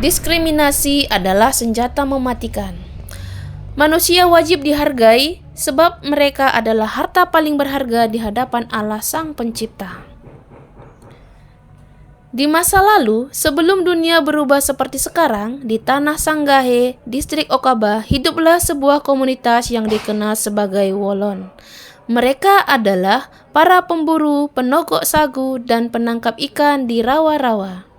Diskriminasi adalah senjata mematikan. Manusia wajib dihargai sebab mereka adalah harta paling berharga di hadapan Allah Sang Pencipta. Di masa lalu, sebelum dunia berubah seperti sekarang, di tanah Sanggahe, distrik Okaba, hiduplah sebuah komunitas yang dikenal sebagai Wolon. Mereka adalah para pemburu, penogok sagu, dan penangkap ikan di rawa-rawa.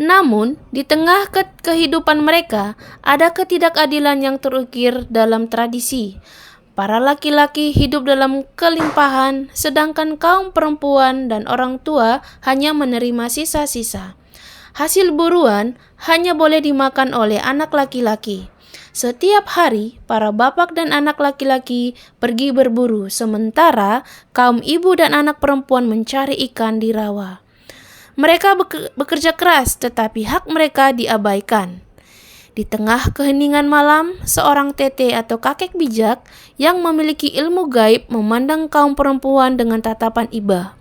Namun, di tengah kehidupan mereka, ada ketidakadilan yang terukir dalam tradisi. Para laki-laki hidup dalam kelimpahan, sedangkan kaum perempuan dan orang tua hanya menerima sisa-sisa. Hasil buruan hanya boleh dimakan oleh anak laki-laki. Setiap hari, para bapak dan anak laki-laki pergi berburu, sementara kaum ibu dan anak perempuan mencari ikan di rawa. Mereka bekerja keras, tetapi hak mereka diabaikan. Di tengah keheningan malam, seorang tete atau kakek bijak yang memiliki ilmu gaib memandang kaum perempuan dengan tatapan iba.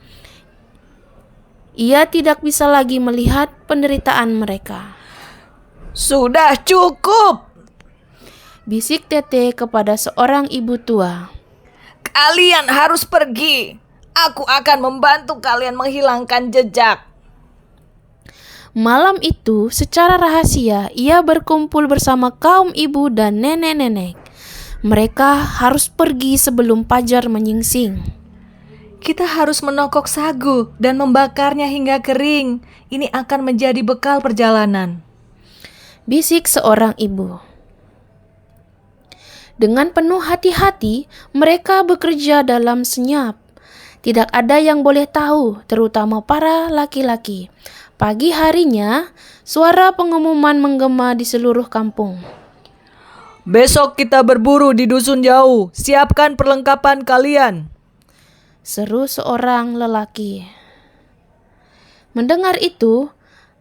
Ia tidak bisa lagi melihat penderitaan mereka. "Sudah cukup," bisik tete kepada seorang ibu tua. "Kalian harus pergi. Aku akan membantu kalian menghilangkan jejak." Malam itu, secara rahasia, ia berkumpul bersama kaum ibu dan nenek-nenek. Mereka harus pergi sebelum fajar menyingsing. "Kita harus menokok sagu dan membakarnya hingga kering. Ini akan menjadi bekal perjalanan," bisik seorang ibu. Dengan penuh hati-hati, mereka bekerja dalam senyap. Tidak ada yang boleh tahu, terutama para laki-laki. Pagi harinya, suara pengumuman menggema di seluruh kampung. "Besok kita berburu di dusun jauh. Siapkan perlengkapan kalian," seru seorang lelaki. Mendengar itu,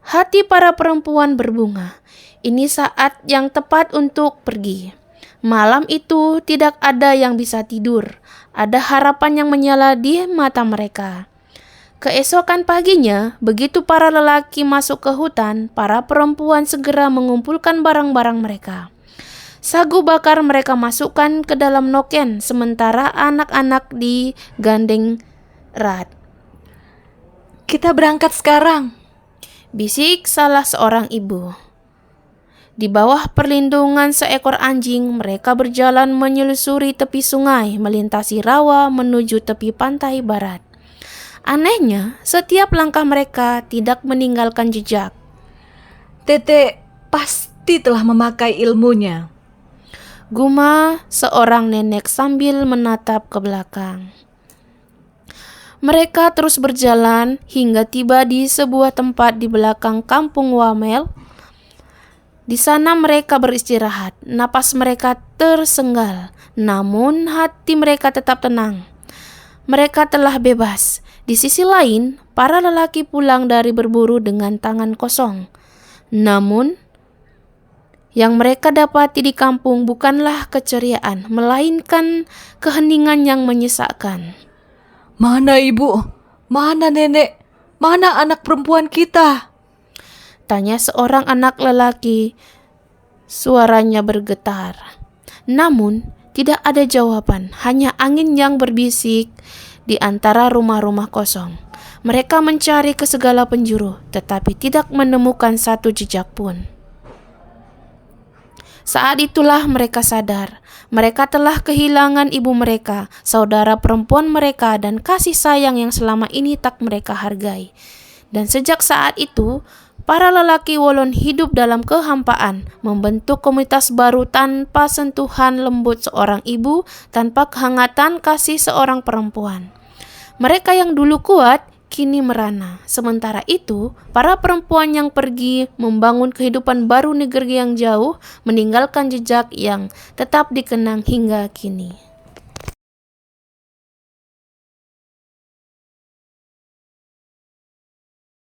hati para perempuan berbunga. Ini saat yang tepat untuk pergi. Malam itu tidak ada yang bisa tidur. Ada harapan yang menyala di mata mereka. Keesokan paginya, begitu para lelaki masuk ke hutan, para perempuan segera mengumpulkan barang-barang mereka. Sagu bakar mereka masukkan ke dalam noken, sementara anak-anak digandeng erat. "Kita berangkat sekarang," bisik salah seorang ibu. Di bawah perlindungan seekor anjing, mereka berjalan menyelusuri tepi sungai, melintasi rawa menuju tepi pantai barat. Anehnya, setiap langkah mereka tidak meninggalkan jejak. "Tete pasti telah memakai ilmunya," gumam seorang nenek sambil menatap ke belakang. Mereka terus berjalan hingga tiba di sebuah tempat di belakang kampung Wamel. Di sana mereka beristirahat. Napas mereka tersenggal, namun hati mereka tetap tenang. Mereka telah bebas. Di sisi lain, para lelaki pulang dari berburu dengan tangan kosong. Namun, yang mereka dapati di kampung bukanlah keceriaan, melainkan keheningan yang menyesakkan. "Mana ibu? Mana nenek? Mana anak perempuan kita?" tanya seorang anak lelaki. Suaranya bergetar. Namun, tidak ada jawaban, hanya angin yang berbisik di antara rumah-rumah kosong. Mereka mencari ke segala penjuru, tetapi tidak menemukan satu jejak pun. Saat itulah mereka sadar, mereka telah kehilangan ibu mereka, saudara perempuan mereka, dan kasih sayang yang selama ini tak mereka hargai. Dan sejak saat itu, para lelaki Wolon hidup dalam kehampaan, membentuk komunitas baru tanpa sentuhan lembut seorang ibu, tanpa kehangatan kasih seorang perempuan. Mereka yang dulu kuat, kini merana. Sementara itu, para perempuan yang pergi membangun kehidupan baru negeri yang jauh, meninggalkan jejak yang tetap dikenang hingga kini.